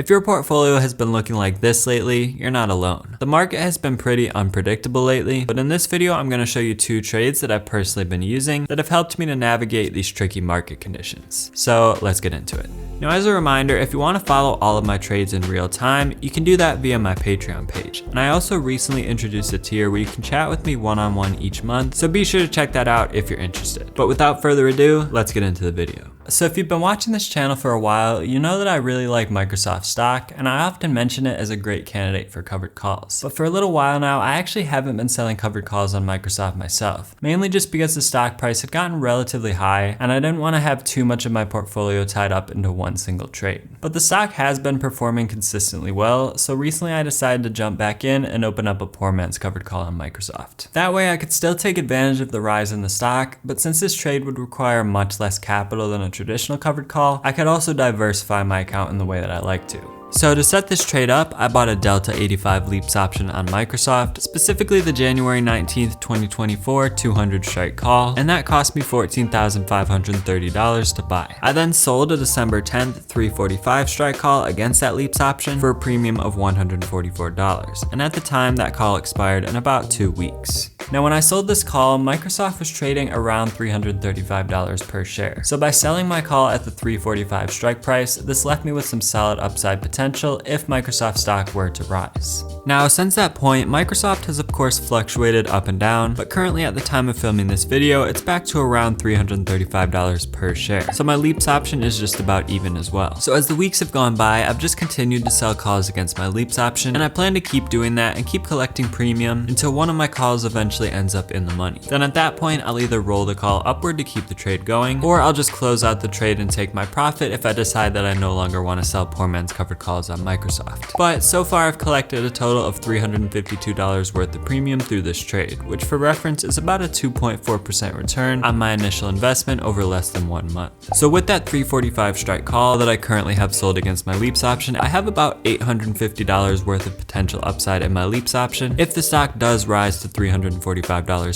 If your portfolio has been looking like this lately, you're not alone. The market has been pretty unpredictable lately, but in this video I'm going to show you 2 trades that I've personally been using that have helped me to navigate these tricky market conditions. So let's get into it. Now, as a reminder, if you want to follow all of my trades in real time, you can do that via my Patreon page. And I also recently introduced a tier where you can chat with me one-on-one each month, so be sure to check that out if you're interested. But without further ado, let's get into the video. So if you've been watching this channel for a while, you know that I really like Microsoft stock, and I often mention it as a great candidate for covered calls. But for a little while now, I actually haven't been selling covered calls on Microsoft myself, mainly just because the stock price had gotten relatively high, and I didn't want to have too much of my portfolio tied up into one single trade. But the stock has been performing consistently well, so recently I decided to jump back in and open up a poor man's covered call on Microsoft. That way I could still take advantage of the rise in the stock, but since this trade would require much less capital than a traditional covered call, I could also diversify my account in the way that I like to. So to set this trade up, I bought a Delta 85 Leaps option on Microsoft, specifically the January 19th, 2024 200 strike call, and that cost me $14,530 to buy. I then sold a December 10th 345 strike call against that Leaps option for a premium of $144, and at the time that call expired in about 2 weeks. Now when I sold this call, Microsoft was trading around $335 per share. So by selling my call at the 345 strike price, this left me with some solid upside potential if Microsoft stock were to rise. Now since that point, Microsoft has of course fluctuated up and down, but currently at the time of filming this video, it's back to around $335 per share. So my Leaps option is just about even as well. So as the weeks have gone by, I've just continued to sell calls against my Leaps option, and I plan to keep doing that and keep collecting premium until one of my calls eventually ends up in the money. Then at that point, I'll either roll the call upward to keep the trade going, or I'll just close out the trade and take my profit if I decide that I no longer want to sell poor man's covered calls on Microsoft. But so far I've collected a total of $352 worth of premium through this trade, which for reference is about a 2.4% return on my initial investment over less than 1 month. So with that 345 strike call that I currently have sold against my Leaps option, I have about $850 worth of potential upside in my Leaps option if the stock does rise to $345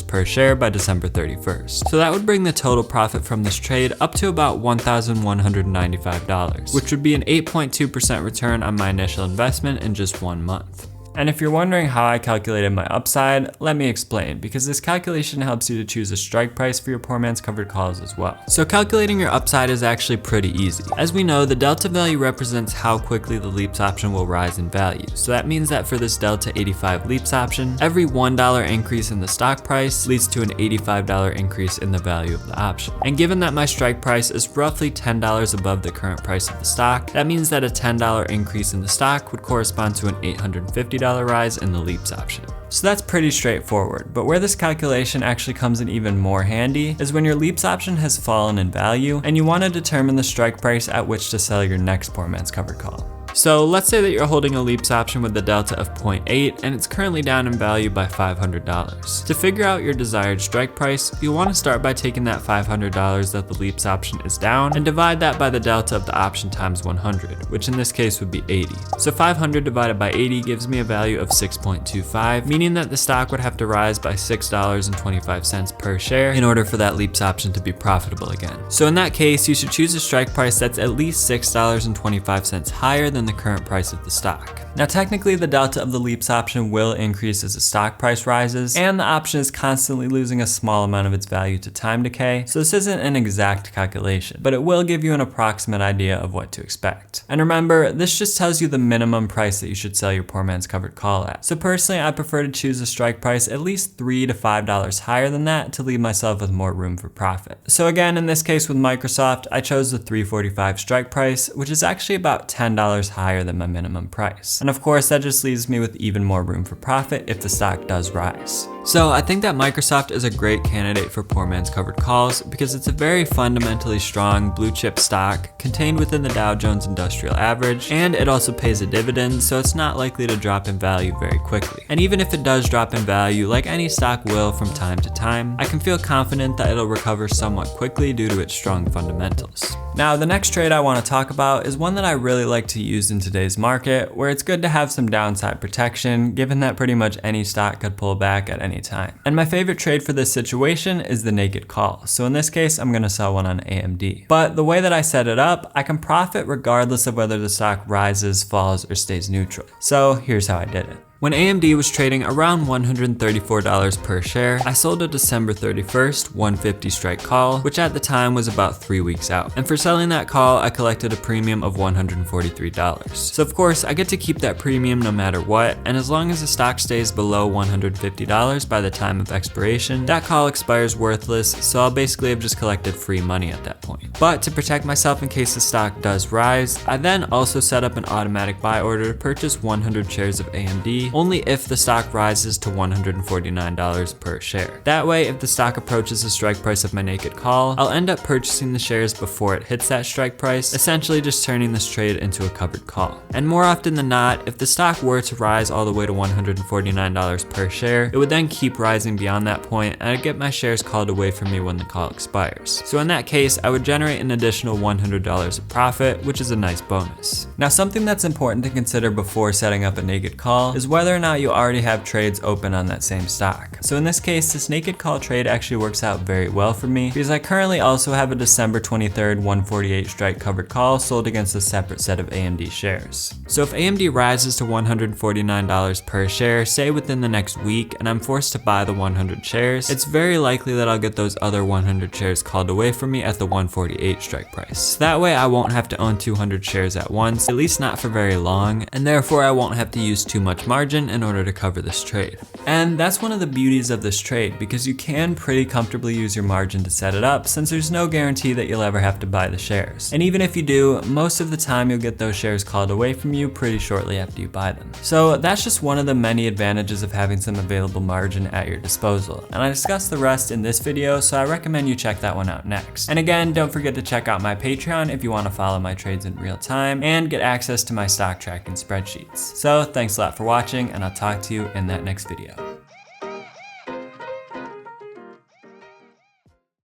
per share by December 31st. So that would bring the total profit from this trade up to about $1,195, which would be an 8.2% return on my initial investment in just 1 month. And if you're wondering how I calculated my upside, let me explain, because this calculation helps you to choose a strike price for your poor man's covered calls as well. So calculating your upside is actually pretty easy. As we know, the delta value represents how quickly the Leaps option will rise in value. So that means that for this Delta 85 Leaps option, every $1 increase in the stock price leads to an $85 increase in the value of the option. And given that my strike price is roughly $10 above the current price of the stock, that means that a $10 increase in the stock would correspond to an $850 rise in the Leaps option. So that's pretty straightforward, but where this calculation actually comes in even more handy is when your Leaps option has fallen in value and you want to determine the strike price at which to sell your next poor man's covered call. So let's say that you're holding a Leaps option with a delta of 0.8 and it's currently down in value by $500. To figure out your desired strike price, you'll want to start by taking that $500 that the Leaps option is down and divide that by the delta of the option times 100, which in this case would be 80. So 500 divided by 80 gives me a value of 6.25, meaning that the stock would have to rise by $6.25 per share in order for that Leaps option to be profitable again. So in that case, you should choose a strike price that's at least $6.25 higher than the current price of the stock. Now technically the delta of the Leaps option will increase as the stock price rises, and the option is constantly losing a small amount of its value to time decay, so this isn't an exact calculation, but it will give you an approximate idea of what to expect. And remember, this just tells you the minimum price that you should sell your poor man's covered call at. So personally, I prefer to choose a strike price at least $3 to $5 higher than that to leave myself with more room for profit. So again, in this case with Microsoft, I chose the 345 strike price, which is actually about $10 higher than my minimum price. And of course, that just leaves me with even more room for profit if the stock does rise. So I think that Microsoft is a great candidate for poor man's covered calls because it's a very fundamentally strong blue chip stock contained within the Dow Jones Industrial Average, and it also pays a dividend, so it's not likely to drop in value very quickly. And even if it does drop in value, like any stock will from time to time, I can feel confident that it'll recover somewhat quickly due to its strong fundamentals. Now, the next trade I want to talk about is one that I really like to use used in today's market, where it's good to have some downside protection, given that pretty much any stock could pull back at any time. And my favorite trade for this situation is the naked call. So in this case, I'm gonna sell one on AMD. But the way that I set it up, I can profit regardless of whether the stock rises, falls, or stays neutral. So here's how I did it. When AMD was trading around $134 per share, I sold a December 31st 150 strike call, which at the time was about 3 weeks out. And for selling that call, I collected a premium of $143. So of course, I get to keep that premium no matter what, and as long as the stock stays below $150 by the time of expiration, that call expires worthless, so I'll basically have just collected free money at that point. But to protect myself in case the stock does rise, I then also set up an automatic buy order to purchase 100 shares of AMD, only if the stock rises to $149 per share. That way, if the stock approaches the strike price of my naked call, I'll end up purchasing the shares before it hits that strike price, essentially just turning this trade into a covered call. And more often than not, if the stock were to rise all the way to $149 per share, it would then keep rising beyond that point, and I'd get my shares called away from me when the call expires. So in that case, I would generate an additional $100 of profit, which is a nice bonus. Now, something that's important to consider before setting up a naked call is whether or not you already have trades open on that same stock. So in this case, this naked call trade actually works out very well for me because I currently also have a December 23rd 148 strike covered call sold against a separate set of AMD shares. So if AMD rises to $149 per share, say within the next week, and I'm forced to buy the 100 shares, it's very likely that I'll get those other 100 shares called away from me at the 148 strike price. So that way I won't have to own 200 shares at once, at least not for very long, and therefore I won't have to use too much margin in order to cover this trade. And that's one of the beauties of this trade, because you can pretty comfortably use your margin to set it up, since there's no guarantee that you'll ever have to buy the shares. And even if you do, most of the time you'll get those shares called away from you pretty shortly after you buy them. So that's just one of the many advantages of having some available margin at your disposal. And I discussed the rest in this video, so I recommend you check that one out next. And again, don't forget to check out my Patreon if you want to follow my trades in real time and get access to my stock tracking spreadsheets. So thanks a lot for watching, and I'll talk to you in that next video.